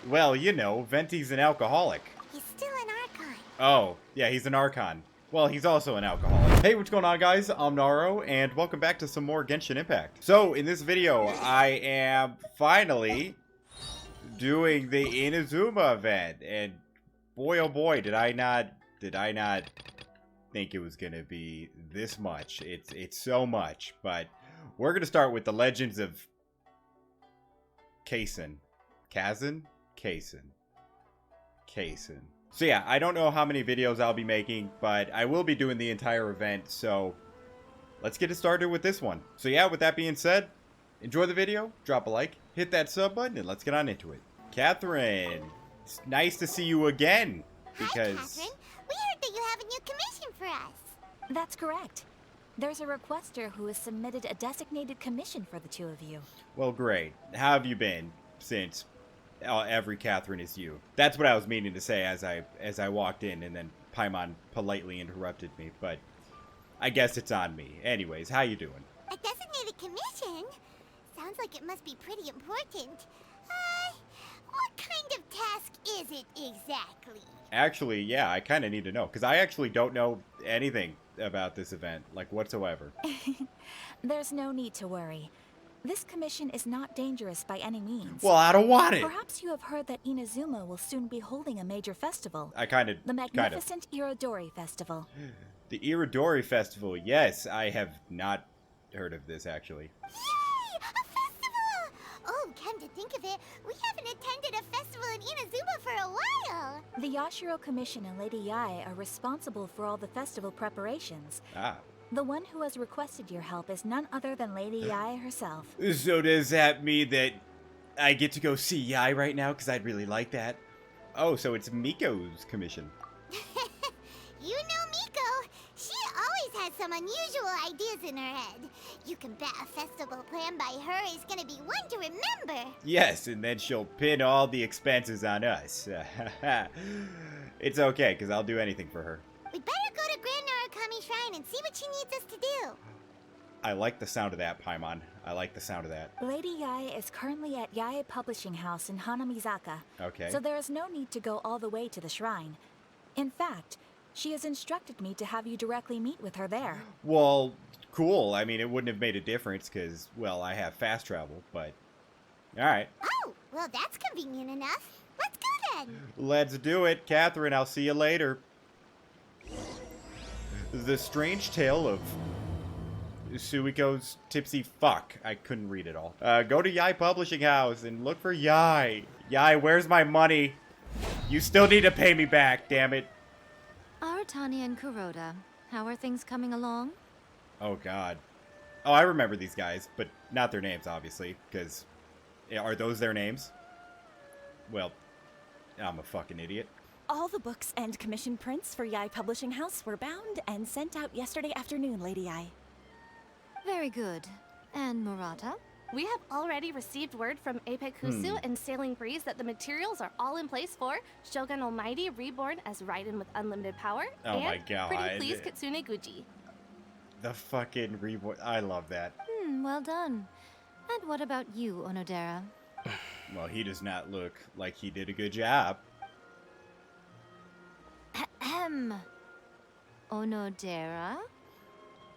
Well, you know, Venti's an alcoholic. He's still an Archon. Oh, yeah, he's an Archon. Well, he's also an alcoholic. Hey, what's going on, guys? I'm Naro, and welcome back to some more Genshin Impact. So, in this video, I am finally doing the INAZUMA event, and boy, oh boy, did I not think it was gonna be this much. It's so much, but we're gonna start with the Legends of Kazan. So yeah, I don't know how many videos I'll be making, but I will be doing the entire event, so let's get it started with this one. So yeah, with that being said, enjoy the video, drop a like, hit that sub button, and let's get on into it. Catherine, it's nice to see you again, because... Hi, Catherine. We heard that you have a new commission for us. That's correct. There's a requester who has submitted a designated commission for the two of you. Well, great. How have you been since every Catherine is you? That's what I was meaning to say as I walked in, and then Paimon politely interrupted me, but I guess it's on me. Anyways, how you doing? A designated commission? Sounds like it must be pretty important. What kind of task is it exactly? Actually, yeah, I kind of need to know, because I actually don't know anything about this event, like, whatsoever. There's no need to worry. This commission is not dangerous by any means. Well, I don't want it! Perhaps you have heard that INAZUMA will soon be holding a major festival. The Magnificent Irodori Festival. The Irodori Festival, yes, I have not heard of this, actually. Yay! A festival! Oh, come to think of it, we haven't attended a festival in Inazuma for a while. The Yashiro Commission and Lady Yae are responsible for all the festival preparations. Ah. The one who has requested your help is none other than Lady Yae herself. So does that mean that I get to go see Yae right now? Because I'd really like that. Oh, so it's Miko's commission. You know Miko. She always has some unusual ideas in her head. You can bet a festival planned by her is going to be one to remember. Yes, and then she'll pin all the expenses on us. It's okay, because I'll do anything for her. We'd better go to Grand Narukami Shrine and see what she needs us to do. I like the sound of that, Paimon. I like the sound of that. Lady Yae is currently at Yae Publishing House in Hanamizaka. Okay. So there is no need to go all the way to the shrine. In fact, she has instructed me to have you directly meet with her there. Well, cool. I mean, it wouldn't have made a difference because, well, I have fast travel, but... Alright. Oh, well that's convenient enough. Let's go then. Let's do it. Catherine, I'll see you later. The Strange Tale of Suiko's Tipsy Fuck. I couldn't read it all. Go to Yae Publishing House and look for Yae. Yae, where's my money? You still need to pay me back, damn it. Aratani and Kuroda, how are things coming along? Oh, God. Oh, I remember these guys, but not their names, obviously, because... Are those their names? Well, I'm a fucking idiot. All the books and commission prints for Yae Publishing House were bound and sent out yesterday afternoon, Lady Yae. Very good. And Murata? We have already received word from Apekusu and Sailing Breeze that the materials are all in place for Shogun Almighty reborn as Raiden with unlimited power. Oh and my God. Pretty Please Kitsune Guji. The fucking reborn. I love that. Well done. And what about you, Onodera? Well, he does not look like he did a good job. Ahem. Onodera?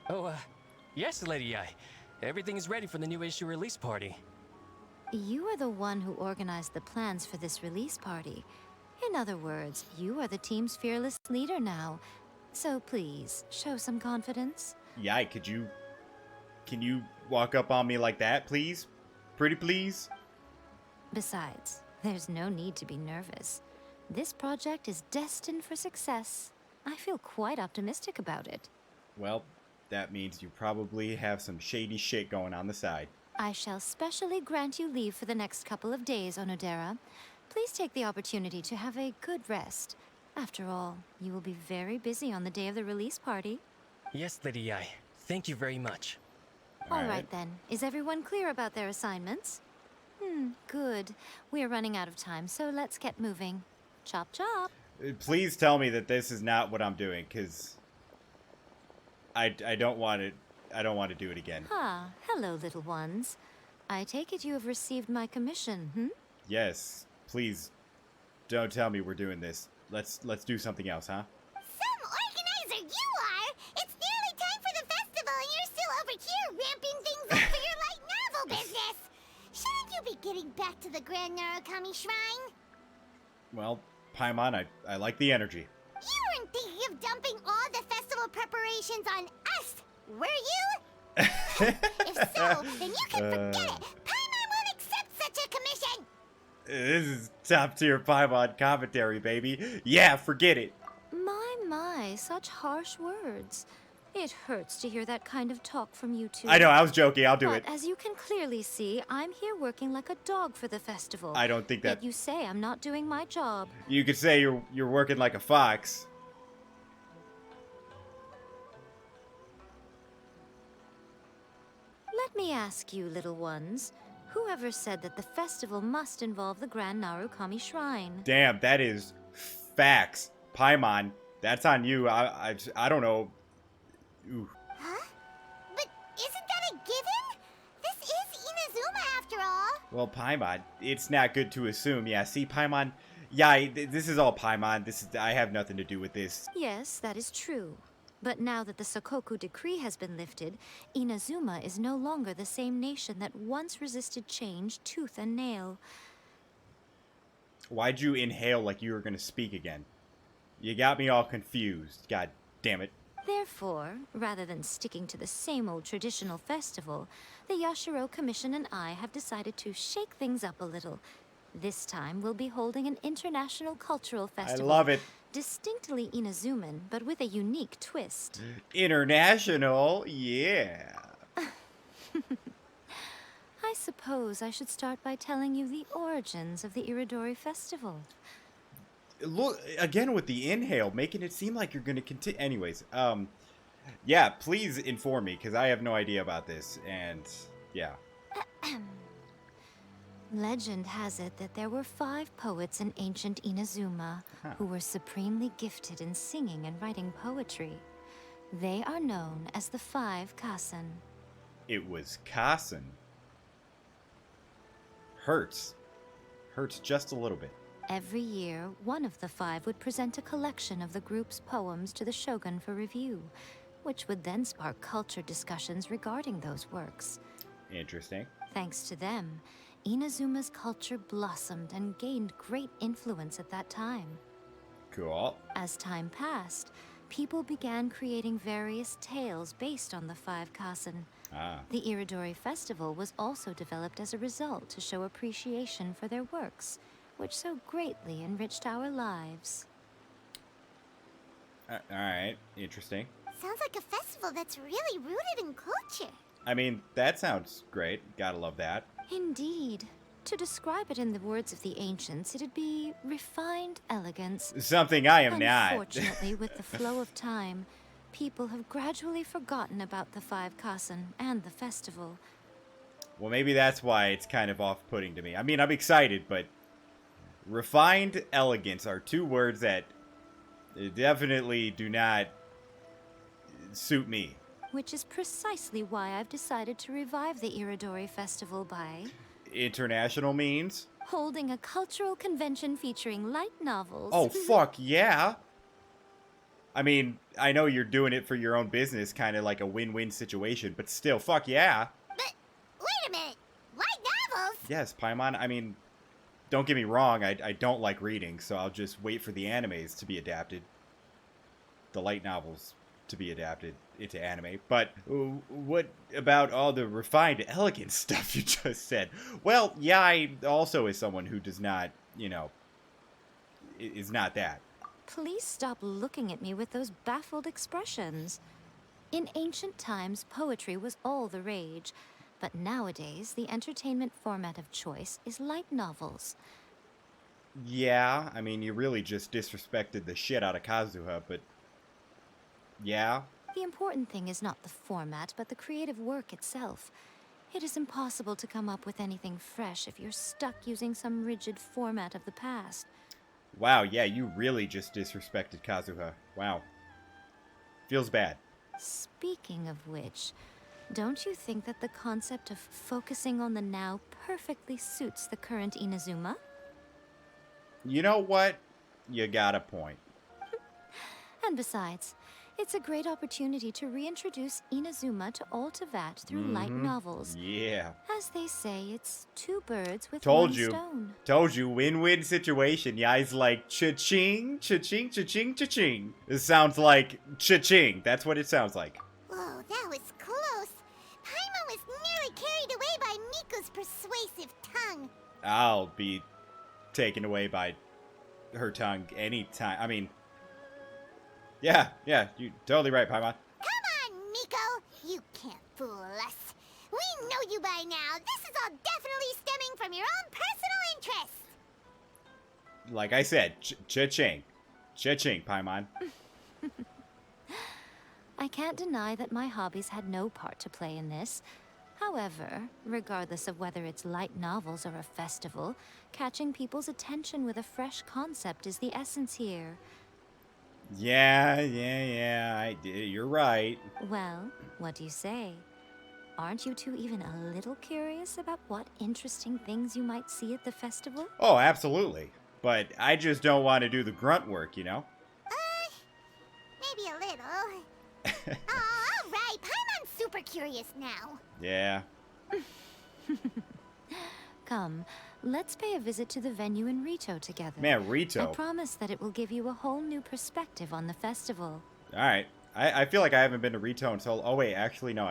Oh, yes, Lady Yae. Everything is ready for the new issue release party. You are the one who organized the plans for this release party. In other words, you are the team's fearless leader now. So please, show some confidence. Yae, can you walk up on me like that, please? Pretty please? Besides, there's no need to be nervous. This project is destined for success. I feel quite optimistic about it. Well, that means you probably have some shady shit going on the side. I shall specially grant you leave for the next couple of days, Onodera. Please take the opportunity to have a good rest. After all, you will be very busy on the day of the release party. Yes, Lady Yae. Thank you very much. All right then. Is everyone clear about their assignments? Good. We are running out of time, so let's get moving. Chop chop. Please tell me that this is not what I'm doing, because I don't want to do it again. Hello, little ones. I take it you have received my commission, Yes, please Don't tell me we're doing this. Let's do something else, huh? Some organizer you are! It's nearly time for the festival and you're still over here ramping things up for your light novel business! Shouldn't you be getting back to the Grand Narukami Shrine? Well, Paimon, I like the energy. You weren't thinking of dumping all the festival preparations on us, were you? If so, then you can forget it! Paimon won't accept such a commission! This is top tier Paimon commentary, baby. Yeah, forget it. My, such harsh words. It hurts to hear that kind of talk from you two. I know, I was joking. I'll do but it. as you can clearly see, I'm here working like a dog for the festival. I don't think that... Yet you say I'm not doing my job. You could say you're working like a fox. Let me ask you, little ones. Whoever said that the festival must involve the Grand Narukami Shrine? Damn, that is facts. Paimon, that's on you. I don't know. Ooh. Huh? But isn't that a given? This is Inazuma after all. Well, Paimon, it's not good to assume. Yeah, see, Paimon... Yeah, this is all Paimon. I have nothing to do with this. Yes, that is true. But now that the Sokoku decree has been lifted, Inazuma is no longer the same nation that once resisted change tooth and nail. Why'd you inhale like you were gonna speak again? You got me all confused. God damn it. Therefore, rather than sticking to the same old traditional festival, the Yashiro Commission and I have decided to shake things up a little. This time, we'll be holding an international cultural festival. I love it. Distinctly Inazuman, but with a unique twist. International, yeah. I suppose I should start by telling you the origins of the Irodori festival. Look, again with the inhale, making it seem like you're gonna continue. Anyways, yeah, please inform me, because I have no idea about this, and yeah. Legend has it that there were 5 poets in ancient Inazuma who were supremely gifted in singing and writing poetry. They are known as the 5 Kasen. It was Kasen. Hurts just a little bit. Every year, one of the 5 would present a collection of the group's poems to the shogun for review, which would then spark culture discussions regarding those works. Interesting. Thanks to them, Inazuma's culture blossomed and gained great influence at that time. Cool. As time passed, people began creating various tales based on the 5 Kasen. The Irodori festival was also developed as a result to show appreciation for their works, which so greatly enriched our lives. Alright, interesting. Sounds like a festival that's really rooted in culture. I mean, that sounds great. Gotta love that. Indeed. To describe it in the words of the ancients, it'd be refined elegance. Something I am not. Unfortunately, with the flow of time, people have gradually forgotten about the 5 Kasen and the festival. Well, maybe that's why it's kind of off-putting to me. I mean, I'm excited, but refined elegance are 2 words that definitely do not suit me. Which is precisely why I've decided to revive the Irodori festival by... International means? holding a cultural convention featuring light novels. Oh, fuck yeah! I mean, I know you're doing it for your own business, kind of like a win-win situation, but still, fuck yeah! But, wait a minute! Light novels? Yes, Paimon, I mean, don't get me wrong, I don't like reading, so I'll just wait for the animes to be adapted. The light novels to be adapted into anime. But what about all the refined, elegant stuff you just said? Well, yeah, I also is someone who does not, you know, is not that. Please stop looking at me with those baffled expressions. In ancient times, poetry was all the rage, but nowadays, the entertainment format of choice is light novels. Yeah, I mean, you really just disrespected the shit out of Kazuha, but yeah. The important thing is not the format, but the creative work itself. It is impossible to come up with anything fresh if you're stuck using some rigid format of the past. Wow, yeah, you really just disrespected Kazuha. Wow. Feels bad. Speaking of which, don't you think that the concept of focusing on the now perfectly suits the current Inazuma? You know what? You got a point. And besides, it's a great opportunity to reintroduce INAZUMA to Ultivat through light novels. Yeah. As they say, it's two birds with Told one you. stone. Told you. Win-win situation. Yai's like cha-ching, cha-ching, cha-ching, cha-ching. This sounds like cha-ching. That's what it sounds like. Whoa, that was close. Paimon was nearly carried away by Miko's persuasive tongue. I'll be taken away by her tongue anytime. I mean, yeah, you're totally right, Paimon. Come on, Miko. You can't fool us. We know you by now. This is all definitely stemming from your own personal interests. Like I said, cha-ching. Cha-ching, Paimon. I can't deny that my hobbies had no part to play in this. However, regardless of whether it's light novels or a festival, catching people's attention with a fresh concept is the essence here. Yeah, you're right. Well, what do you say? Aren't you two even a little curious about what interesting things you might see at the festival? Oh, absolutely. But I just don't want to do the grunt work, you know? Maybe a little. Oh, all right. Paimon's super curious now. Yeah. Come, let's pay a visit to the venue in Rito together. Man, I Rito. promise that it will give you a whole new perspective on the festival. Alright. I feel like I haven't been to Rito until... Oh, wait. Actually, no.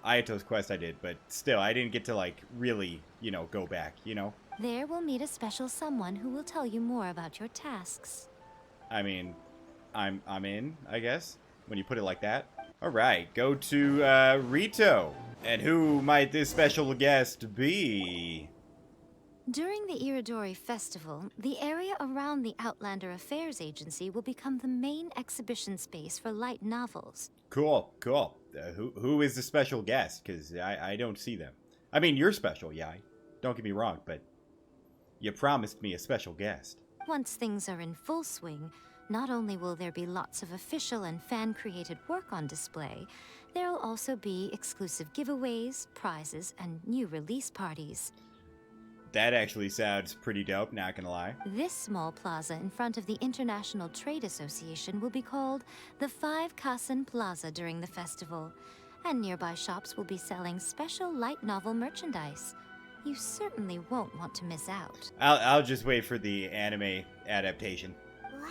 Ayato's quest I did. But still, I didn't get to, like, really, you know, go back, you know? There we'll meet a special someone who will tell you more about your tasks. I mean, I'm in, I guess, when you put it like that. Alright, go to, Rito. And who might this special guest be? During the Irodori Festival, the area around the Outlander Affairs Agency will become the main exhibition space for light novels. Cool. Who is the special guest? Because I don't see them. I mean, you're special, Yai. Don't get me wrong, but you promised me a special guest. Once things are in full swing, not only will there be lots of official and fan-created work on display, there'll also be exclusive giveaways, prizes, and new release parties. That actually sounds pretty dope, not gonna lie. This small plaza in front of the International Trade Association will be called the 5 Kasen Plaza during the festival, and nearby shops will be selling special light novel merchandise. You certainly won't want to miss out. I'll just wait for the anime adaptation. Wow.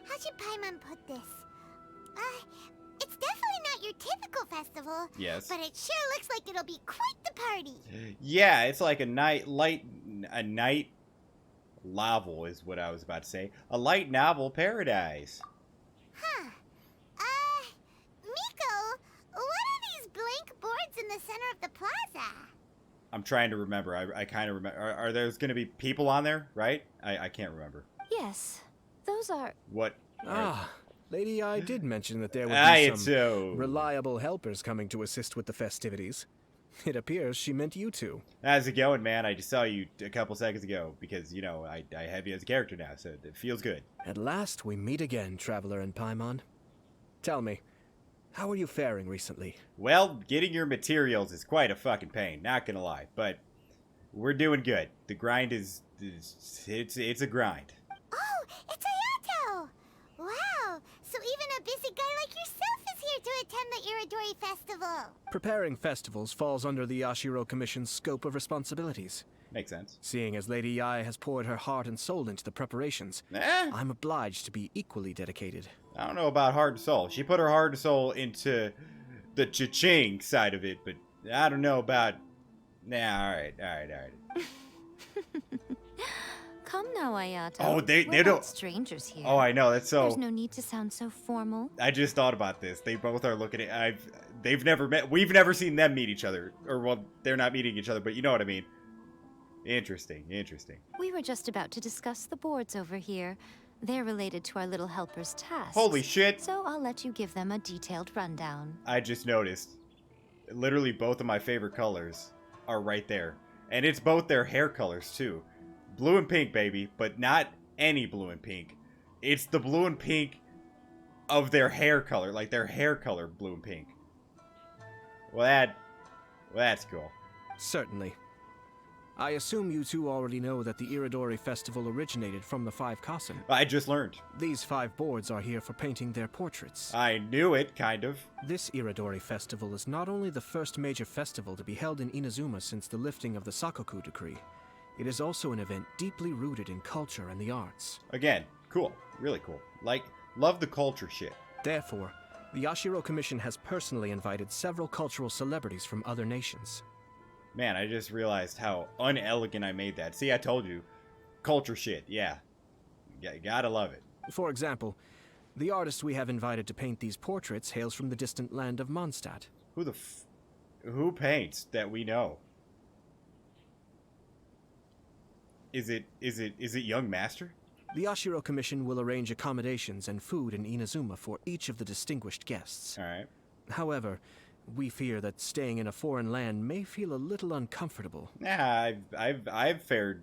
How should Paimon put this? It's definitely not your typical festival. Yes. But it sure looks like it'll be quite the party. Yeah, it's like a night novel is what I was about to say. A light novel paradise. Huh. Miko, what are these blank boards in the center of the plaza? I'm trying to remember. I kind of remember. Are there's going to be people on there, right? I can't remember. Yes, those are... What? Lady I did mention that there would be some so reliable helpers coming to assist with the festivities. It appears she meant you two. How's it going, man? I just saw you a couple seconds ago because, you know, I have you as a character now, so it feels good. At last we meet again, Traveler and Paimon. Tell me, how are you faring recently? Well, getting your materials is quite a fucking pain, not gonna lie, but we're doing good. The grind is it's a grind. Oh, it's Ayato! Wow, so even a busy guy like yourself is here to attend the Irodori Festival. Preparing festivals falls under the Yashiro Commission's scope of responsibilities. Makes sense. Seeing as Lady Yae has poured her heart and soul into the preparations, I'm obliged to be equally dedicated. I don't know about heart and soul. She put her heart and soul into the cha-ching side of it, but I don't know about... Nah, alright. Come now, Ayato. Oh, they We're don't... not strangers here. Oh, I know, that's so... There's no need to sound so formal. I just thought about this. They both are looking at... They've never met... We've never seen them meet each other. Or, well, they're not meeting each other, but you know what I mean. Interesting. We were just about to discuss the boards over here. They're related to our little helper's tasks. Holy shit! So I'll let you give them a detailed rundown. I just noticed. Literally both of my favorite colors are right there. And it's both their hair colors, too. Blue and pink, baby. But not any blue and pink. It's the blue and pink of their hair color. Like their hair color blue and pink. Well, that's cool. Certainly. I assume you two already know that the Irodori festival originated from the 5 Kasen. I just learned. These 5 boards are here for painting their portraits. I knew it, kind of. This Irodori festival is not only the first major festival to be held in Inazuma since the lifting of the Sakoku decree, it is also an event deeply rooted in culture and the arts. Again, cool. Really cool. Like, love the culture shit. Therefore, the Yashiro Commission has personally invited several cultural celebrities from other nations. Man, I just realized how unelegant I made that. See, I told you. Culture shit, yeah. You gotta love it. For example, the artist we have invited to paint these portraits hails from the distant land of Mondstadt. Who paints that we know? Is it Young Master? The Yashiro Commission will arrange accommodations and food in Inazuma for each of the distinguished guests. Alright. However, we fear that staying in a foreign land may feel a little uncomfortable. Nah, I've fared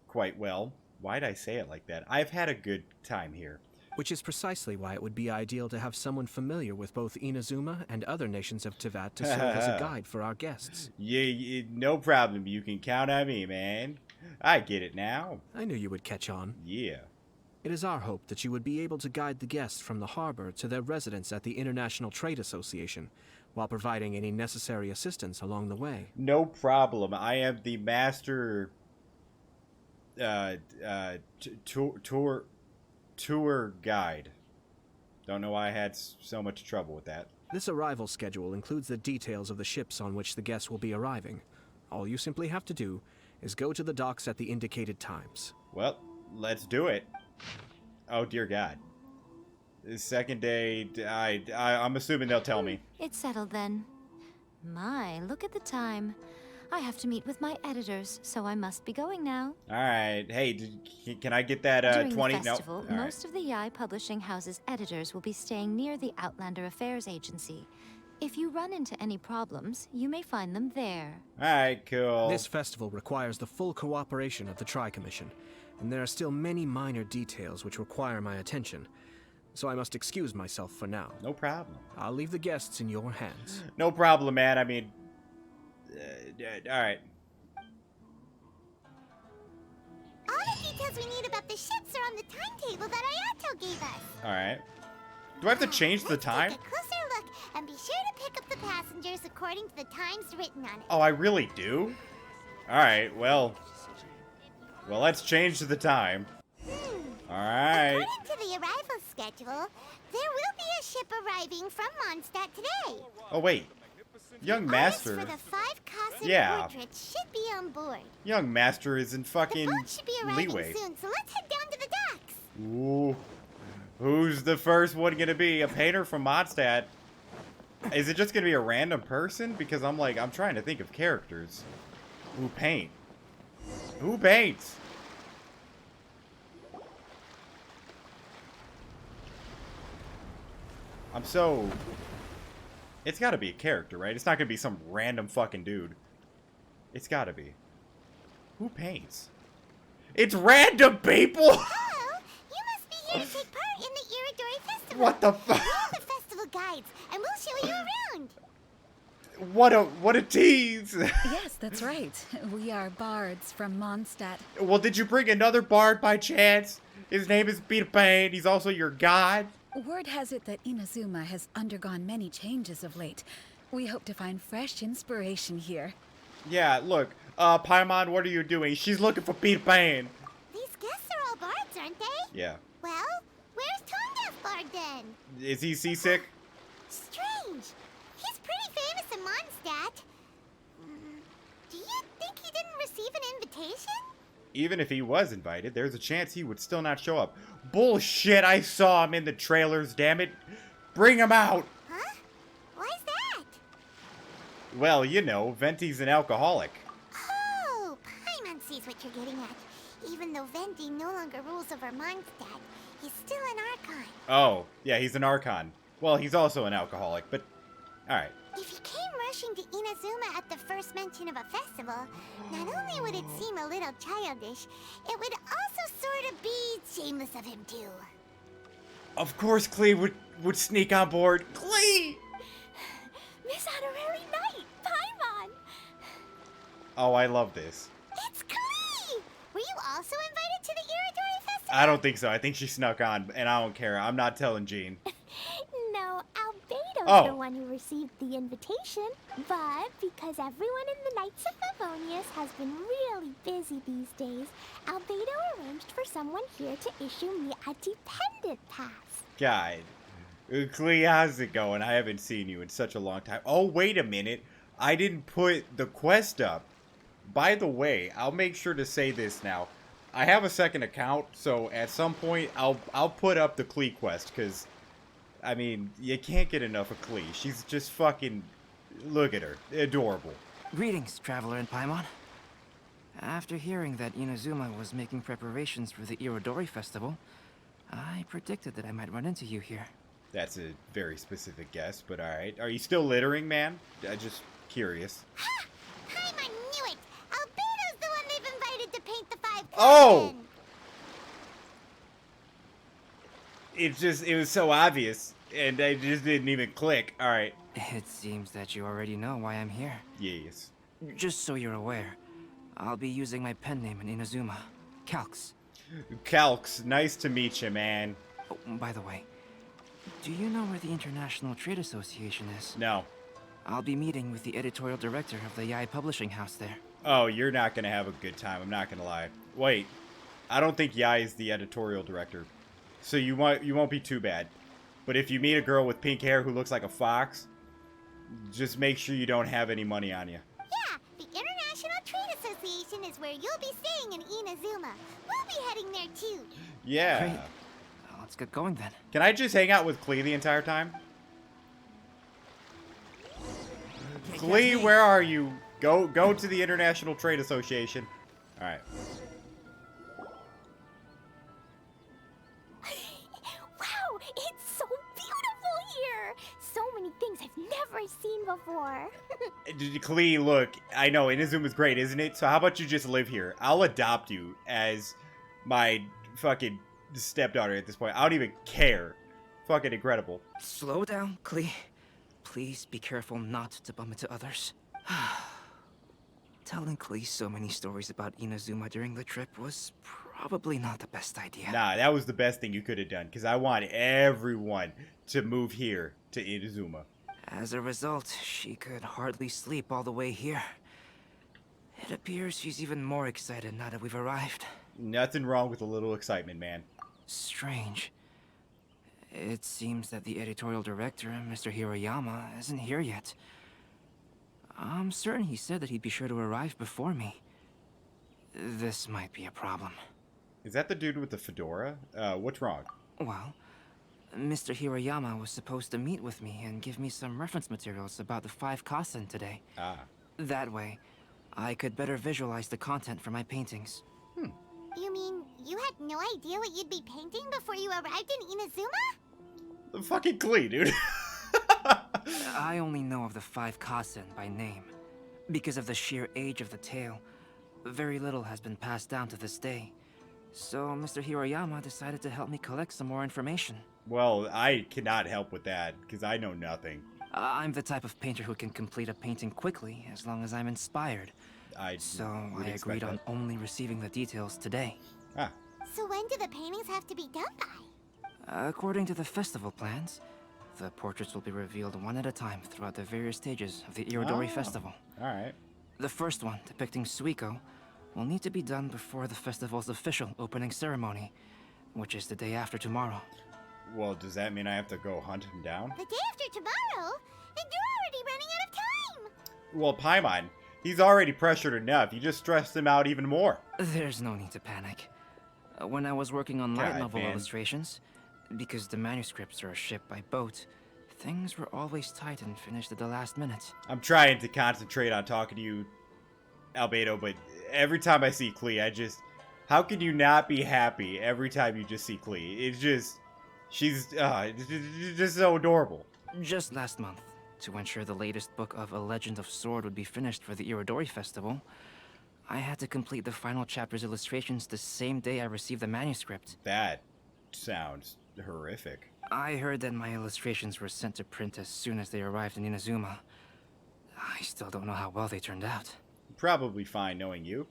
quite well. Why'd I say it like that? I've had a good time here. Which is precisely why it would be ideal to have someone familiar with both Inazuma and other nations of Teyvat to serve as a guide for our guests. Yeah, no problem. You can count on me, man. I get it now. I knew you would catch on. Yeah. It is our hope that you would be able to guide the guests from the harbor to their residence at the International Trade Association, while providing any necessary assistance along the way. No problem. I am the master tour guide. Don't know why I had so much trouble with that. This arrival schedule includes the details of the ships on which the guests will be arriving. All you simply have to do is go to the docks at the indicated times. Well, let's do it. Oh, dear God. The second day, I'm assuming they'll tell me. It's settled then. My, look at the time. I have to meet with my editors, so I must be going now. Alright. Hey, can I get that During 20? the festival, No. most of the Yai Publishing House's editors will be staying near the Outlander Affairs Agency. If you run into any problems, you may find them there. Alright, cool. This festival requires the full cooperation of the Tri-Commission, and there are still many minor details which require my attention. So I must excuse myself for now. No problem. I'll leave the guests in your hands. No problem, man. I mean... alright. All the details we need about the ships are on the timetable that Ayato gave us. Alright. Do I have to change the time? Take a closer look and be sure to pick up the passengers according to the times written on it. Oh, I really do? Alright, well, let's change the time. Alright. According to the arrival schedule, there will be a ship arriving from Mondstadt today. Oh, wait. Young Master. Artists for the 5 Kasen portraits should be on board. Young Master is in fucking The boat should be arriving leeway. soon, so let's head down to the docks. Ooh. Who's the first one gonna be? A painter from Mondstadt? Is it just gonna be a random person? Because I'm trying to think of characters who paint. Who paints? It's gotta be a character, right? It's not gonna be some random fucking dude. It's gotta be. Who paints? It's random people! Hello, you must be here to take part in the Irodori Festival. What the fuck? We're the festival guides, and we'll show you around. What a tease! Yes, that's right. We are bards from Mondstadt. Well, did you bring another bard by chance? His name is Peter Pan. He's also your god. Word has it that Inazuma has undergone many changes of late. We hope to find fresh inspiration here. Yeah, look. Paimon, what are you doing? She's looking for Peter Pan. These guests are all bards, aren't they? Yeah. Well, where's Tone Deaf Bard then? Is he seasick? Strange. He's pretty famous in Mondstadt. Do you think he didn't receive an invitation? Even if he was invited, there's a chance he would still not show up. Bullshit, I saw him in the trailers, damn it. Bring him out. Huh? Why's that? Well, you know, Venti's an alcoholic. Oh, Paimon sees what you're getting at. Even though Venti no longer rules over Mondstadt, he's still an Archon. Oh, yeah, he's an Archon. Well, he's also an alcoholic, but... Alright. If he came rushing to Inazuma at the first mention of a festival, not only would it seem a little childish, it would also sort of be shameless of him too. Of course Klee would sneak on board. Klee! Miss Honorary Knight, Paimon! Oh, I love this. It's also invited to the Irodori Festival? I don't think so. I think she snuck on, and I don't care. I'm not telling Jean. No, Albedo's Oh. the one who received the invitation. But because everyone in the Knights of Favonius has been really busy these days, Albedo arranged for someone here to issue me a dependent pass. God. Clee, how's it going? I haven't seen you in such a long time. Oh, wait a minute. I didn't put the quest up. By the way, I'll make sure to say this now. I have a second account, so at some point I'll put up the Clee quest, because, I mean, you can't get enough of Clee. She's just fucking... Look at her. Adorable. Greetings, Traveler in Paimon. After hearing that INAZUMA was making preparations for the Irodori Festival, I predicted that I might run into you here. That's a very specific guess, but alright. Are you still littering, man? I'm just curious. Ha! Paimon knew it! Albedo's the one they've invited to paint the 5 Oh! It was so obvious, and I just didn't even click. Alright. It seems that you already know why I'm here. Yes. Just so you're aware, I'll be using my pen name in Inazuma, Calx. Calx, nice to meet you, man. Oh, by the way, do you know where the International Trade Association is? No. I'll be meeting with the editorial director of the Yae Publishing House there. Oh, you're not gonna have a good time, I'm not gonna lie. Wait, I don't think Yae is the editorial director. So you won't be too bad. But if you meet a girl with pink hair who looks like a fox, just make sure you don't have any money on you. Yeah, the International Trade Association is where you'll be staying in Inazuma. We'll be heading there too. Yeah. Great. Let's get going then. Can I just hang out with Clee the entire time? Clee, where are you? Go to the International Trade Association. Alright. Wow, it's so beautiful here! So many things I've never seen before. Clee, look, I know, Inazuma's great, isn't it? So how about you just live here? I'll adopt you as my fucking stepdaughter at this point. I don't even care. Fucking incredible. Slow down, Klee. Please be careful not to bump into others. Telling Klee so many stories about Inazuma during the trip was probably not the best idea. Nah, that was the best thing you could have done, because I want everyone to move here to Inazuma. As a result, she could hardly sleep all the way here. It appears she's even more excited now that we've arrived. Nothing wrong with a little excitement, man. Strange. It seems that the editorial director, Mr. Hiroyama, isn't here yet. I'm certain he said that he'd be sure to arrive before me. This might be a problem. Is that the dude with the fedora? What's wrong? Well, Mr. Hiroyama was supposed to meet with me and give me some reference materials about the 5 Kasen today. Ah. That way, I could better visualize the content for my paintings. You mean you had no idea what you'd be painting before you arrived in Inazuma? The fucking Clee, dude. I only know of the 5 Kasen by name. Because of the sheer age of the tale, very little has been passed down to this day. So Mr. Hiroyama decided to help me collect some more information. Well, I cannot help with that, because I know nothing. I'm the type of painter who can complete a painting quickly, as long as I'm inspired. So I agreed on only receiving the details today. Ah. So when do the paintings have to be done by? According to the festival plans, the portraits will be revealed one at a time throughout the various stages of the Irodori Festival. Alright. The first one, depicting Suiko, will need to be done before the festival's official opening ceremony, which is the day after tomorrow. Well, does that mean I have to go hunt him down? The day after tomorrow? Then you're already running out of time! Well, Paimon, he's already pressured enough. You just stressed him out even more. There's no need to panic. When I was working on light novel illustrations, because the manuscripts are shipped by boat, things were always tight and finished at the last minute. I'm trying to concentrate on talking to you, Albedo, but every time I see Clee, how can you not be happy every time you just see Clee? It's just, she's just so adorable. Just last month, to ensure the latest book of A Legend of Sword would be finished for the Irodori Festival, I had to complete the final chapter's illustrations the same day I received the manuscript. That sounds horrific. I heard that my illustrations were sent to print as soon as they arrived in Inazuma. I still don't know how well they turned out. Probably fine knowing you.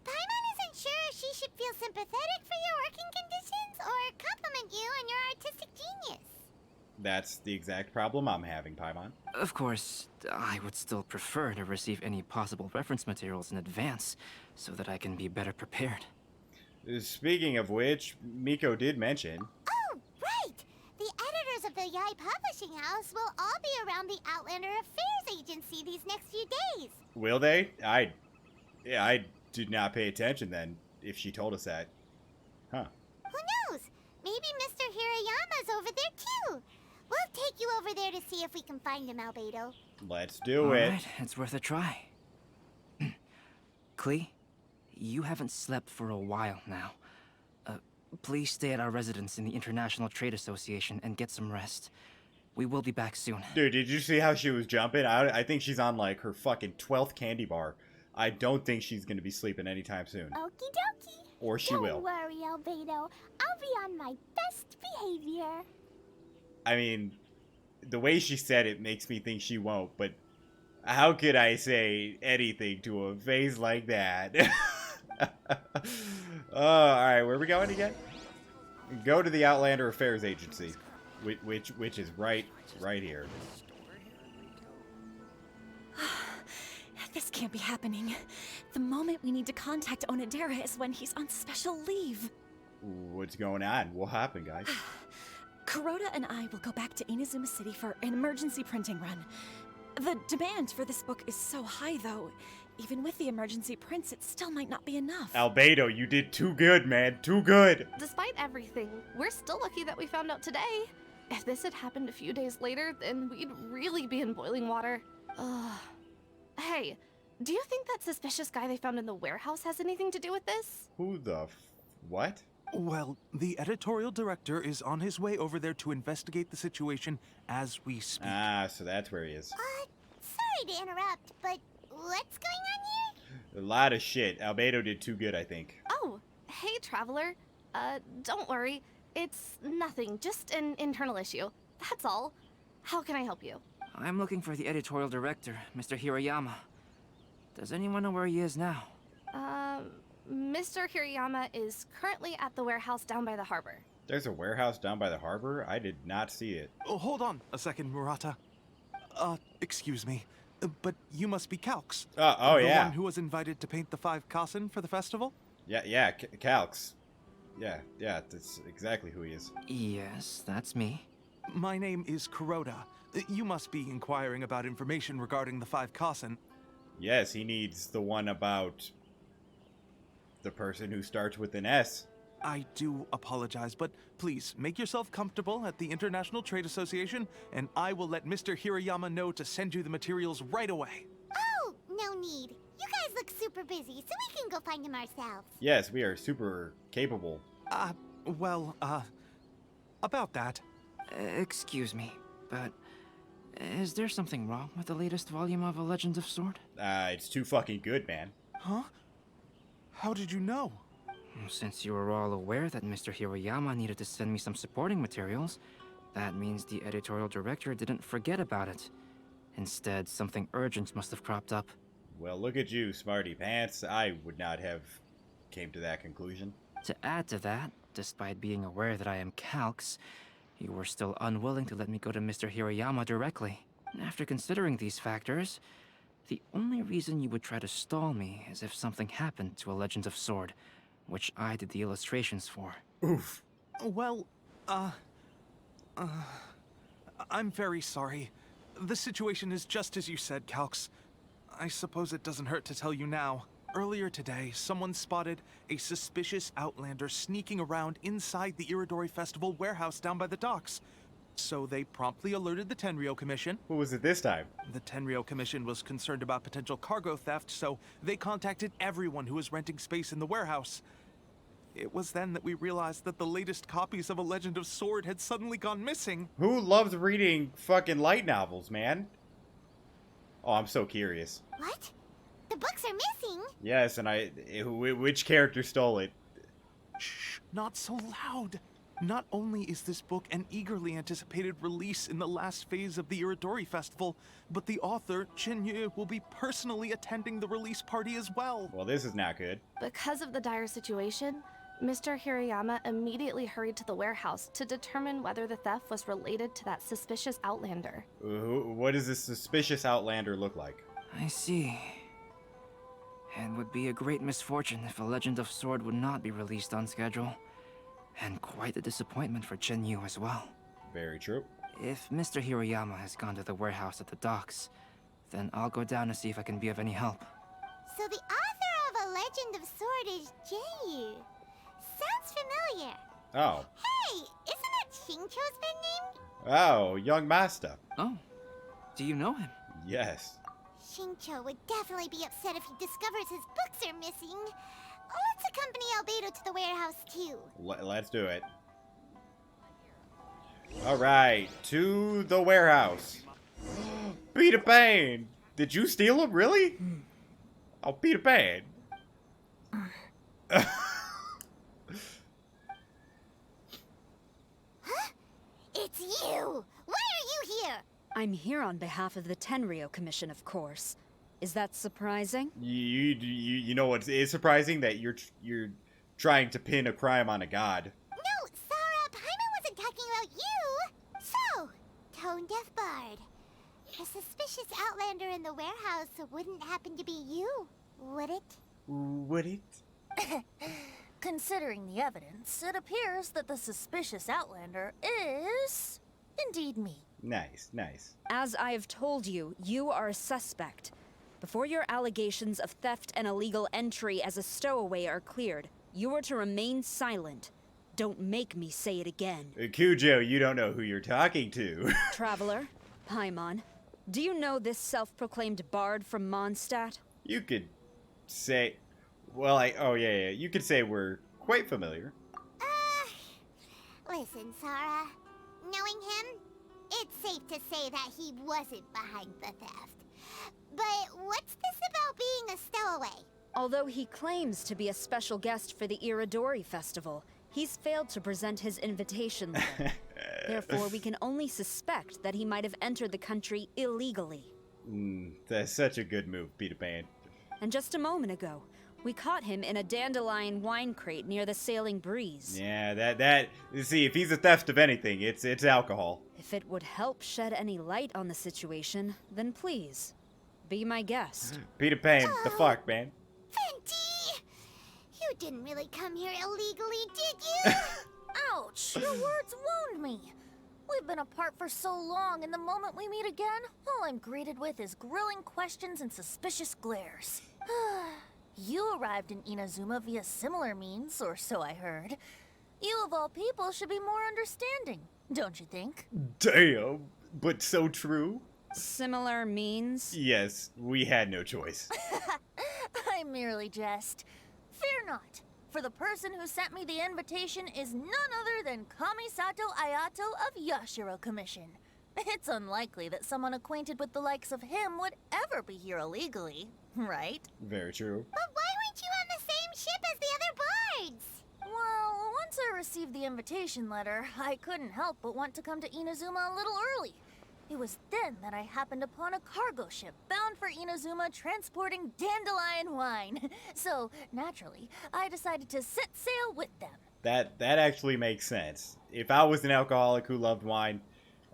Paimon isn't sure sympathetic for your working conditions or compliment you on your artistic genius? That's the exact problem I'm having, Paimon. Of course, I would still prefer to receive any possible reference materials in advance, so that I can be better prepared. Speaking of which, Miko did mention... Oh, right! The editors of the Yai Publishing House will all be around the Outlander Affairs Agency these next few days. Will they? I did not pay attention then, if she told us that. Huh. Who knows? Maybe Mr. Hirayama's over there too. We'll take you over there to see if we can find him, Albedo. Let's do it. Alright, it's worth a try. Klee, you haven't slept for a while now. Please stay at our residence in the International Trade Association and get some rest. We will be back soon. Dude, did you see how she was jumping? I think she's on like her fucking 12th candy bar. I don't think she's gonna be sleeping anytime soon. Okie dokie. Or she will. Don't worry, Albedo. I'll be on my best behavior. I mean, the way she said it makes me think she won't, but how could I say anything to a face like that? Alright, where are we going again? Go to the Outlander Affairs Agency, which is right here. This can't be happening. The moment we need to contact Onodera is when he's on special leave. What's going on? What happened, guys? Kuroda and I will go back to Inazuma City for an emergency printing run. The demand for this book is so high, though. Even with the emergency prints, it still might not be enough. Albedo, you did too good, man. Too good. Despite everything, we're still lucky that we found out today. If this had happened a few days later, then we'd really be in boiling water. Hey, do you think that suspicious guy they found in the warehouse has anything to do with this? Who the what? Well, the editorial director is on his way over there to investigate the situation as we speak. Ah, so that's where he is. Sorry to interrupt, but what's going on here? A lot of shit. Albedo did too good, I think. Oh, hey, Traveler. Don't worry. It's nothing, just an internal issue. That's all. How can I help you? I'm looking for the editorial director, Mr. Hirayama. Does anyone know where he is now? Mr. Hirayama is currently at the warehouse down by the harbor. There's a warehouse down by the harbor? I did not see it. Oh, hold on a second, Murata. Excuse me, but you must be Calx. Oh, the yeah. one who was invited to paint the 5 Kasen for the festival? Yeah, Calx. Yeah, that's exactly who he is. Yes, that's me. My name is Kuroda. You must be inquiring about information regarding the 5 Kasen. Yes, he needs the one about the person who starts with an S. I do apologize, but please make yourself comfortable at the International Trade Association, and I will let Mr. Hirayama know to send you the materials right away. Oh, no need. You guys look super busy, so we can go find him ourselves. Yes, we are super capable. About that. Excuse me, but is there something wrong with the latest volume of A Legend of Sword? It's too fucking good, man. Huh? How did you know? Since you were all aware that Mr. Hirayama needed to send me some supporting materials, that means the editorial director didn't forget about it. Instead, something urgent must have cropped up. Well, look at you, smarty pants. I would not have came to that conclusion. To add to that, despite being aware that I am Calx, you were still unwilling to let me go to Mr. Hirayama directly. After considering these factors, the only reason you would try to stall me is if something happened to A Legend of Sword, which I did the illustrations for. Oof. Well, I'm very sorry. The situation is just as you said, Calx. I suppose it doesn't hurt to tell you now. Earlier today, someone spotted a suspicious outlander sneaking around inside the Irodori Festival warehouse down by the docks. So they promptly alerted the Tenryou Commission. Who was it this time? The Tenryou Commission was concerned about potential cargo theft, so they contacted everyone who was renting space in the warehouse. It was then that we realized that the latest copies of A Legend of Sword had suddenly gone missing. Who loves reading fucking light novels, man? Oh, I'm so curious. What? The books are missing? Yes, and which character stole it? Shh, not so loud. Not only is this book an eagerly anticipated release in the last phase of the Irodori Festival, but the author, Jinyu, will be personally attending the release party as well. Well, this is not good. Because of the dire situation, Mr. Hirayama immediately hurried to the warehouse to determine whether the theft was related to that suspicious outlander. What does this suspicious outlander look like? I see. It would be a great misfortune if a Legend of Sword would not be released on schedule. And quite a disappointment for Chen Yu as well. Very true. If Mr. Hirayama has gone to the warehouse at the docks, then I'll go down to see if I can be of any help. So the author of A Legend of Sword is Jay. Sounds familiar. Oh. Hey, isn't it Xingqiu's pen name? Oh, young master. Oh, do you know him? Yes. Xingqiu would definitely be upset if he discovers his books are missing. Let's accompany Albedo to the warehouse too. Let's do it. Alright, to the warehouse. Peter Pan! Did you steal him, really? Oh, Peter Pan. Huh? It's you! Why are you here? I'm here on behalf of the Tenryou Commission, of course. Is that surprising? You know what is surprising? That you're trying to pin a crime on a god. No, Sarah, Paimon wasn't talking about you! So, Tone Deaf Bard. A suspicious outlander in the warehouse wouldn't happen to be you, would it? Would it? Considering the evidence, it appears that the suspicious outlander is indeed me. Nice, nice. As I have told you, you are a suspect. Before your allegations of theft and illegal entry as a stowaway are cleared, you are to remain silent. Don't make me say it again. Cujo, you don't know who you're talking to. Traveler, Paimon, do you know this self-proclaimed bard from Mondstadt? You could say... Well, oh yeah, you could say we're quite familiar. Listen, Sarah. Knowing him, it's safe to say that he wasn't behind the theft. But what's this about being a stowaway? Although he claims to be a special guest for the Irodori festival, he's failed to present his invitation letter. Therefore, we can only suspect that he might have entered the country illegally. That's such a good move, Peter Pan. And just a moment ago, we caught him in a dandelion wine crate near the Sailing Breeze. Yeah, you see, if he's a theft of anything, it's alcohol. If it would help shed any light on the situation, then please, be my guest. Peter Pan, the fuck, man? Fenty! You didn't really come here illegally, did you? Ouch! Your words wound me. We've been apart for so long, and the moment we meet again, all I'm greeted with is grilling questions and suspicious glares. You arrived in Inazuma via similar means, or so I heard. You of all people should be more understanding, don't you think? Damn, but so true. Similar means? Yes, we had no choice. I merely jest. Fear not, for the person who sent me the invitation is none other than Kamisato Ayato of Yashiro Commission. It's unlikely that someone acquainted with the likes of him would ever be here illegally, right? Very true. But why weren't you on the same ship as the other bards? Well, once I received the invitation letter, I couldn't help but want to come to Inazuma a little early. It was then that I happened upon a cargo ship bound for Inazuma transporting dandelion wine. So, naturally, I decided to set sail with them. That actually makes sense. If I was an alcoholic who loved wine,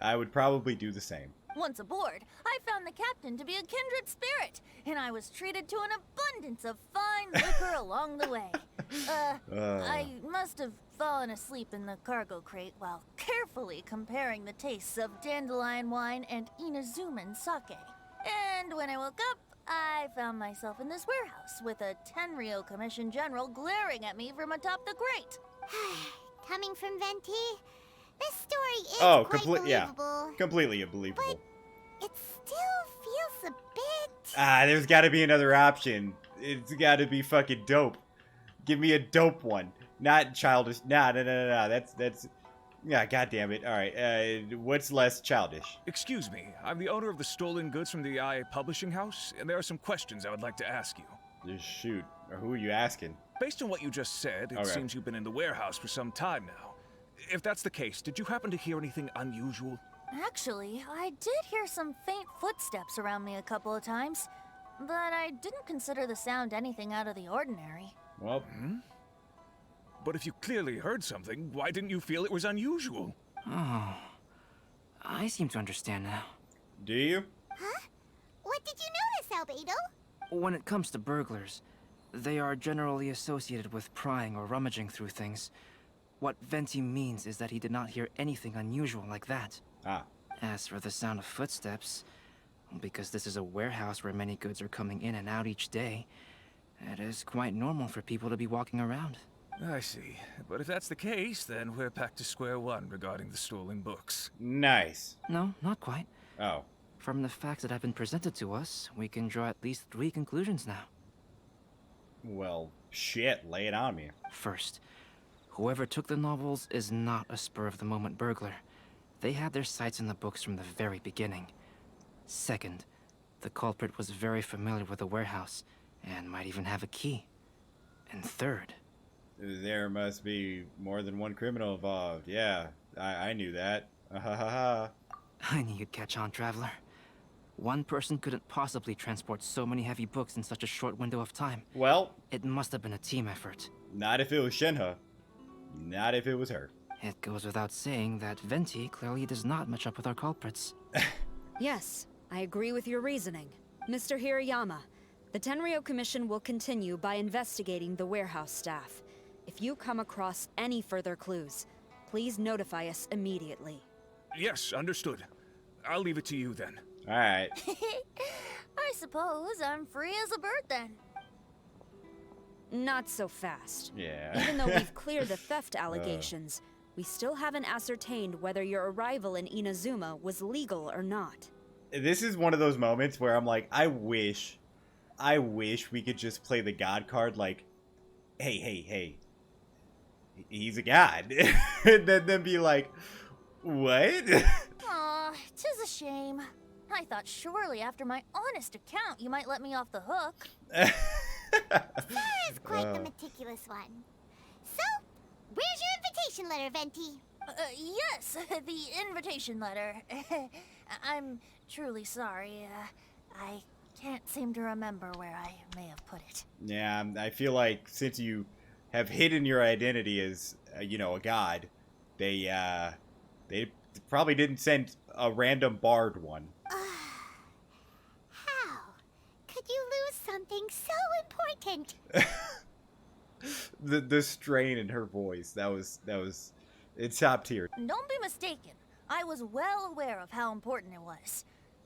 I would probably do the same. Once aboard, I found the captain to be a kindred spirit, and I was treated to an abundance of fine liquor along the way. I must have fallen asleep in the cargo crate while carefully comparing the tastes of dandelion wine and Inazuman sake. And when I woke up, I found myself in this warehouse with a Tenryou Commission general glaring at me from atop the grate. Coming from Venti, this story is quite believable. Yeah, completely believable. But it still feels a bit... There's gotta be another option. It's gotta be fucking dope. Give me a dope one. Not childish. No. That's... Yeah, goddamn it. Alright, what's less childish? Excuse me, I'm the owner of the stolen goods from the IA publishing house, and there are some questions I would like to ask you. Just shoot. Or who are you asking? Based on what you just said, it seems you've been in the warehouse for some time now. If that's the case, did you happen to hear anything unusual? Actually, I did hear some faint footsteps around me a couple of times, but I didn't consider the sound anything out of the ordinary. Well, But if you clearly heard something, why didn't you feel it was unusual? Oh, I seem to understand now. Do you? Huh? What did you notice, Albedo? When it comes to burglars, they are generally associated with prying or rummaging through things. What Venti means is that he did not hear anything unusual like that. Ah. As for the sound of footsteps, because this is a warehouse where many goods are coming in and out each day, it is quite normal for people to be walking around. I see. But if that's the case, then we're back to square one regarding the stolen books. Nice. No, not quite. Oh. From the facts that have been presented to us, we can draw at least 3 conclusions now. Well, shit, lay it on me. First, whoever took the novels is not a spur-of-the-moment burglar. They had their sights on the books from the very beginning. Second, the culprit was very familiar with the warehouse, and might even have a key. And third... There must be more than one criminal involved. Yeah, I knew that. I knew you'd catch on, Traveler. One person couldn't possibly transport so many heavy books in such a short window of time. Well... It must have been a team effort. Not if it was Shenhe. Not if it was her. It goes without saying that Venti clearly does not match up with our culprits. Yes, I agree with your reasoning. Mr. Hirayama, the Tenryo Commission will continue by investigating the warehouse staff. If you come across any further clues, please notify us immediately. Yes, understood. I'll leave it to you then. Alright. I suppose I'm free as a bird then. Not so fast. Yeah. Even though we've cleared the theft allegations, we still haven't ascertained whether your arrival in Inazuma was legal or not. This is one of those moments where I'm like, I wish we could just play the god card like, hey. He's a god. And then be like, what? Aw, 'tis a shame. I thought surely after my honest account you might let me off the hook. Sarah's quite the meticulous one. So, where's your invitation letter, Venti? Yes, the invitation letter. I'm truly sorry. I can't seem to remember where I may have put it. Yeah, I feel like since you have hidden your identity as, a god, they probably didn't send a random bard one. How could you lose something so important? the strain in her voice, that was it's top tier. Don't be mistaken. I was well aware of how important it was.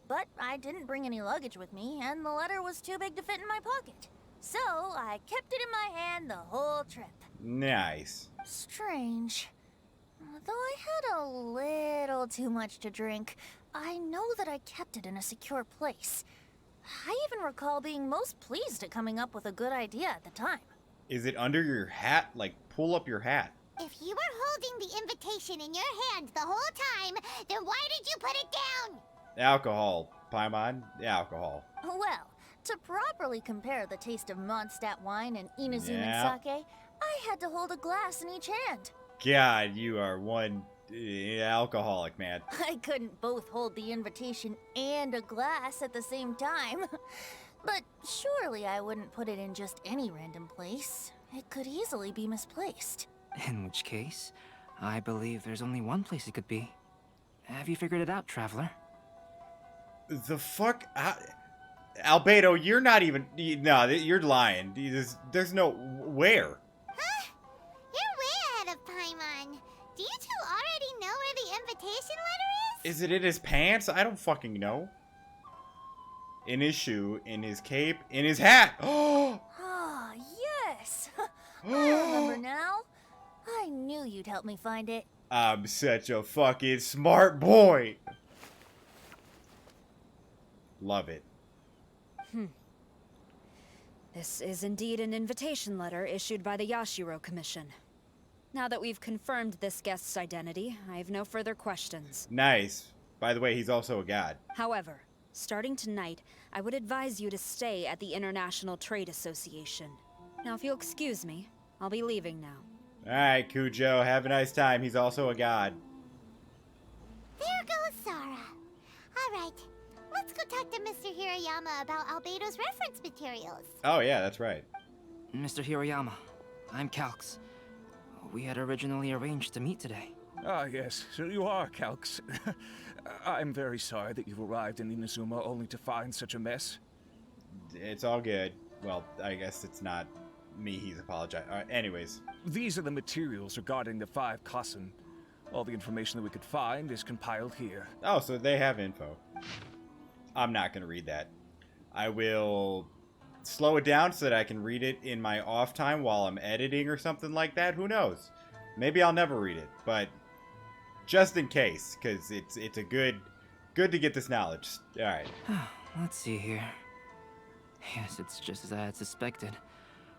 But I didn't bring any luggage with me, and the letter was too big to fit in my pocket. So I kept it in my hand the whole trip. Nice. Strange. Though I had a little too much to drink, I know that I kept it in a secure place. I even recall being most pleased at coming up with a good idea at the time. Is it under your hat? Like, pull up your hat. If you were holding the invitation in your hand the whole time, then why did you put it down? Alcohol, Paimon. Alcohol. Well, to properly compare the taste of Mondstadt wine and Inazuman sake, I had to hold a glass in each hand. God, you are one alcoholic, man. I couldn't both hold the invitation and a glass at the same time. But surely I wouldn't put it in just any random place. It could easily be misplaced. In which case, I believe there's only one place it could be. Have you figured it out, Traveler? The fuck? Albedo, you're not even... No, you're lying. There's no... Where? Huh? You're way ahead of Paimon. Do you two already know where the invitation letter is? Is it in his pants? I don't fucking know. In his shoe, in his cape, in his hat. Oh! Ah, yes. I remember now. I knew you'd help me find it. I'm such a fucking smart boy. Love it. This is indeed an invitation letter issued by the Yashiro Commission. Now that we've confirmed this guest's identity, I have no further questions. Nice. By the way, he's also a god. However, starting tonight, I would advise you to stay at the International Trade Association. Now, if you'll excuse me, I'll be leaving now. Alright, Kujo, have a nice time. He's also a god. There goes Sara. Alright, let's go talk to Mr. Hirayama about Albedo's reference materials. Oh yeah, that's right. Mr. Hirayama, I'm Calx. We had originally arranged to meet today. Ah, yes, so you are Calx. I'm very sorry that you've arrived in Inazuma only to find such a mess. It's all good. Well, I guess it's not me he's apologizing. Anyways. These are the materials regarding the 5 Kassen. All the information that we could find is compiled here. Oh, so they have info. I'm not going to read that. I will slow it down so that I can read it in my off time while I'm editing or something like that. Who knows? Maybe I'll never read it, but just in case, because it's a good to get this knowledge. All right. Let's see here. Yes, it's just as I had suspected.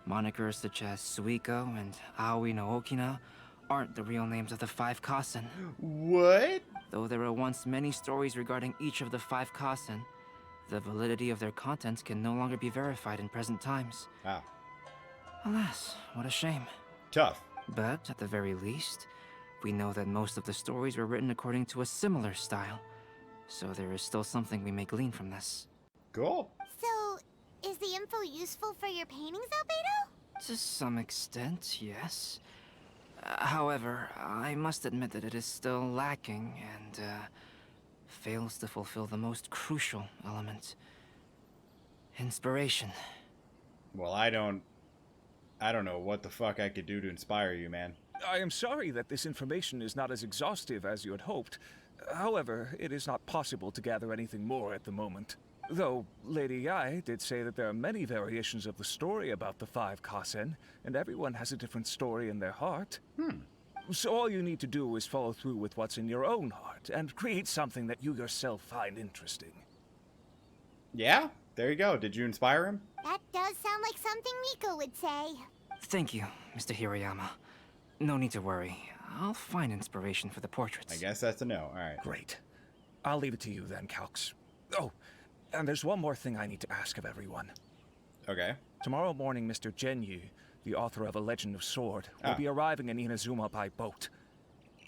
Monikers such as Suiko and Aoi no Okina aren't the real names of the 5 Kassen. What? Though there were once many stories regarding each of the 5 Kassen, the validity of their contents can no longer be verified in present times. Wow. Alas, what a shame. Tough. But, at the very least, we know that most of the stories were written according to a similar style. So there is still something we may glean from this. Cool. So, is the info useful for your paintings, Albedo? To some extent, yes. However, I must admit that it is still lacking and fails to fulfill the most crucial element. Inspiration. Well, I don't know what the fuck I could do to inspire you, man. I am sorry that this information is not as exhaustive as you had hoped. However, it is not possible to gather anything more at the moment. Though, Lady Yae did say that there are many variations of the story about the 5 Kassen, and everyone has a different story in their heart. So all you need to do is follow through with what's in your own heart, and create something that you yourself find interesting. Yeah? There you go. Did you inspire him? That does sound like something Miko would say. Thank you, Mr. Hiroyama. No need to worry. I'll find inspiration for the portraits. I guess that's a no. All right. Great. I'll leave it to you then, Calx. Oh, and there's one more thing I need to ask of everyone. Okay. Tomorrow morning, Mr. Genyu, the author of A Legend of Sword, will be arriving in Inazuma by boat.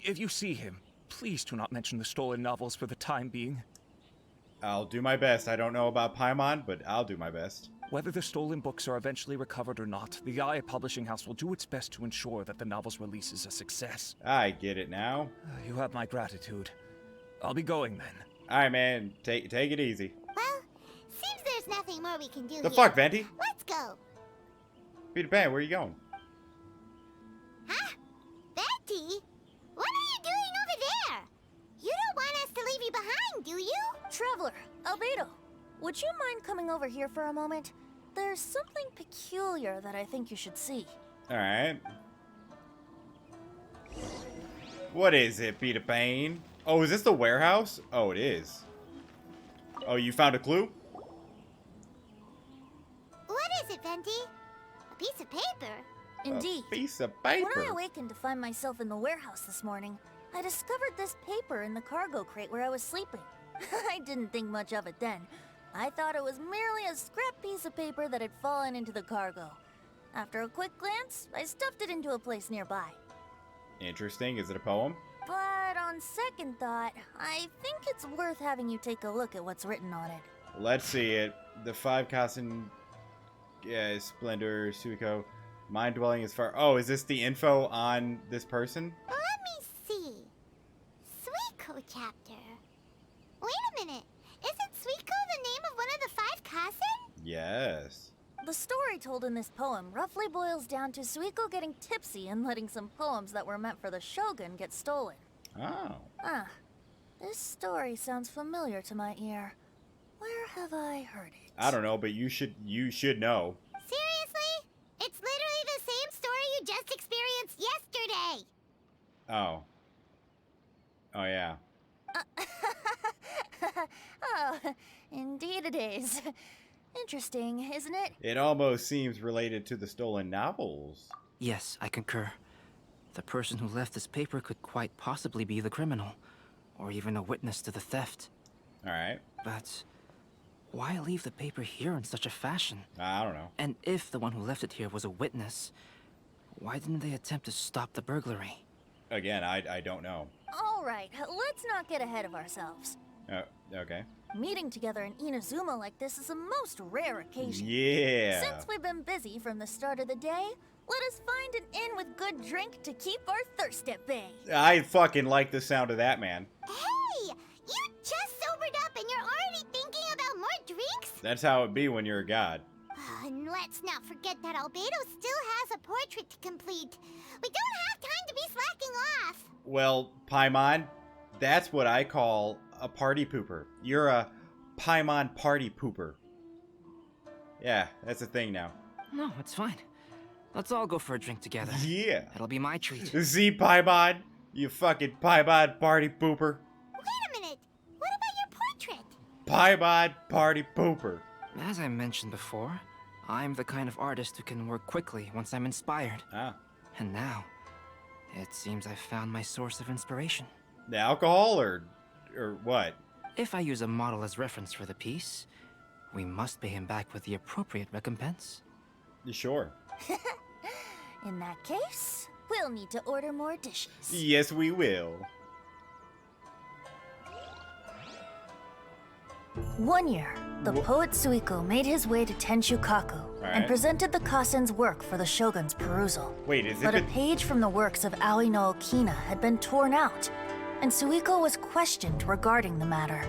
If you see him, please do not mention the stolen novels for the time being. I'll do my best. I don't know about Paimon, but I'll do my best. Whether the stolen books are eventually recovered or not, the Yae Publishing House will do its best to ensure that the novel's release is a success. I get it now. You have my gratitude. I'll be going then. All right, man. Take it easy. Well, seems there's nothing more we can do The here. fuck, Venti? Let's go. Peter Pan, where are you going? Huh? Venti? What are you doing over there? You don't want us to leave you behind, do you? Traveler, Albedo, would you mind coming over here for a moment? There's something peculiar that I think you should see. All right. What is it, Peter Pan? Oh, is this the warehouse? Oh, it is. Oh, you found a clue? What is it, Venti? A piece of paper? Indeed. A piece of paper? When I awakened to find myself in the warehouse this morning, I discovered this paper in the cargo crate where I was sleeping. I didn't think much of it then. I thought it was merely a scrap piece of paper that had fallen into the cargo. After a quick glance, I stuffed it into a place nearby. Interesting. Is it a poem? But on second thought, I think it's worth having you take a look at what's written on it. Let's see it. The 5 Kassen, Splendor, Suiko. Mind dwelling is far. Oh, is this the info on this person? Let me see. Suiko chapter. Wait a minute. Isn't Suiko the name of one of the 5 Kassen? Yes. The story told in this poem roughly boils down to Suiko getting tipsy and letting some poems that were meant for the shogun get stolen. Oh. Ah, this story sounds familiar to my ear. Where have I heard it? I don't know, but you should know. Seriously? It's literally the same story you just experienced yesterday. Oh. Oh, yeah. Oh, indeed it is. Interesting, isn't it? It almost seems related to the stolen novels. Yes, I concur. The person who left this paper could quite possibly be the criminal, or even a witness to the theft. Alright. But why leave the paper here in such a fashion? I don't know. And if the one who left it here was a witness, why didn't they attempt to stop the burglary? Again, I don't know. All right, let's not get ahead of ourselves. Okay. Meeting together in Inazuma like this is a most rare occasion. Yeah. Since we've been busy from the start of the day, let us find an inn with good drink to keep our thirst at bay. I fucking like the sound of that, man. Hey! You just sobered up and you're already thinking about more drinks? That's how it be when you're a god. And let's not forget that Albedo still has a portrait to complete. We don't have time to be slacking off. Well, Paimon, that's what I call a party pooper. You're a Paimon party pooper. Yeah, that's a thing now. No, it's fine. Let's all go for a drink together. Yeah. It'll be my treat. See, Paimon? You fucking Paimon party pooper. Wait a minute. What about your portrait? Paimon party pooper. As I mentioned before, I'm the kind of artist who can work quickly once I'm inspired. Ah. And now, it seems I've found my source of inspiration. The alcohol or what? If I use a model as reference for the piece, we must pay him back with the appropriate recompense. Sure. In that case, we'll need to order more dishes. Yes, we will. One year, the poet Suiko made his way to Tenshukaku and presented the Kasen's work for the shogun's perusal. Wait, is it? But a page from the works of Aoi no Okina had been torn out, and Suiko was questioned regarding the matter.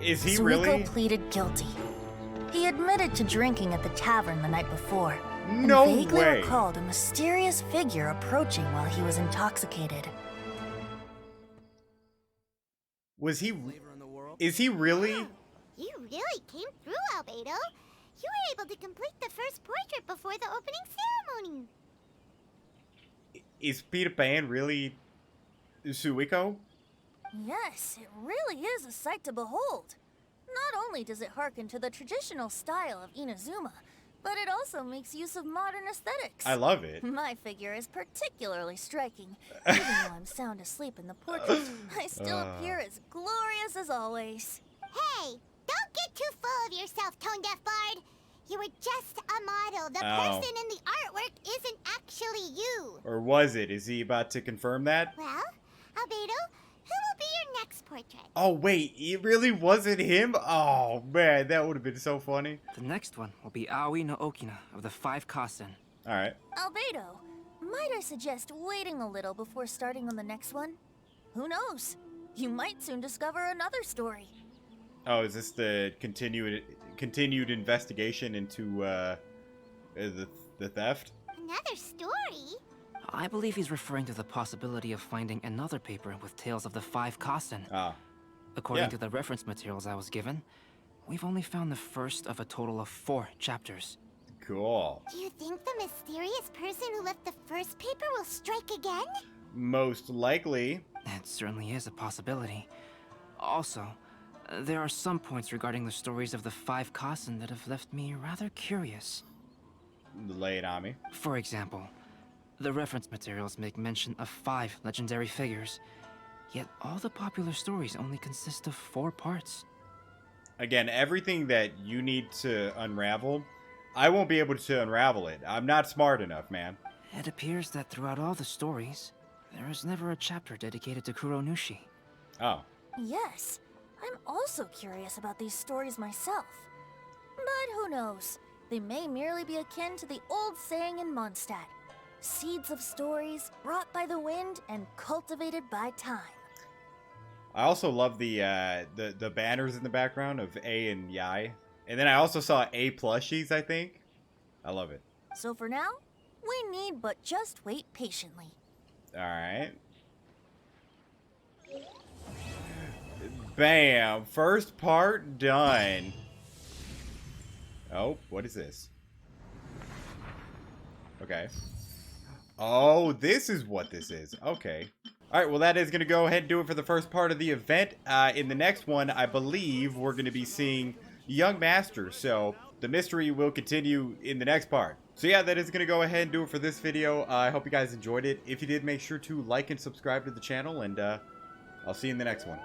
Is he Suiko really? pleaded guilty. He admitted to drinking at the tavern the night before, No and vaguely way. recalled a mysterious figure approaching while he was intoxicated. Was he? Is he really? You really came through, Albedo. You were able to complete the first portrait before the opening ceremony. Is Peter Pan really Suiko? Yes, it really is a sight to behold. Not only does it harken to the traditional style of Inazuma, but it also makes use of modern aesthetics. I love it. My figure is particularly striking. Even though I'm sound asleep in the portrait, I still appear as glorious as always. Hey, don't get too full of yourself, Tone Deaf Bard. You were just a model. The Oh. person in the artwork isn't actually you. Or was it? Is he about to confirm that? Well, Albedo, who will be your next portrait? Oh wait, it really wasn't him? Oh man, that would have been so funny. The next one will be Aoi no Okina of the 5 Kasen. Alright. Albedo, might I suggest waiting a little before starting on the next one? Who knows? You might soon discover another story. Oh, is this the continued investigation into the theft? Another story? I believe he's referring to the possibility of finding another paper with tales of the 5 Kasen. Ah. According Yeah. to the reference materials I was given, we've only found the first of a total of 4 chapters. Cool. Do you think the mysterious person who left the first paper will strike again? Most likely. It certainly is a possibility. Also, there are some points regarding the stories of the 5 Kasen that have left me rather curious. Lay it on me. For example, the reference materials make mention of 5 legendary figures, yet all the popular stories only consist of 4 parts. Again, everything that you need to unravel, I won't be able to unravel it. I'm not smart enough, man. It appears that throughout all the stories, there is never a chapter dedicated to Kuronushi. Oh. Yes, I'm also curious about these stories myself. But who knows? They may merely be akin to the old saying in Mondstadt. Seeds of stories brought by the wind and cultivated by time. I also love the banners in the background of A and Yai. And then I also saw A plushies, I think. I love it. So for now, we need but just wait patiently. Alright. Bam! First part done. Oh, what is this? Okay. Oh, this is what this is. Okay. Alright, well that is going to go ahead and do it for the first part of the event. In the next one, I believe we're going to be seeing Young Master. So, the mystery will continue in the next part. So yeah, that is going to go ahead and do it for this video. I hope you guys enjoyed it. If you did, make sure to like and subscribe to the channel. And I'll see you in the next one.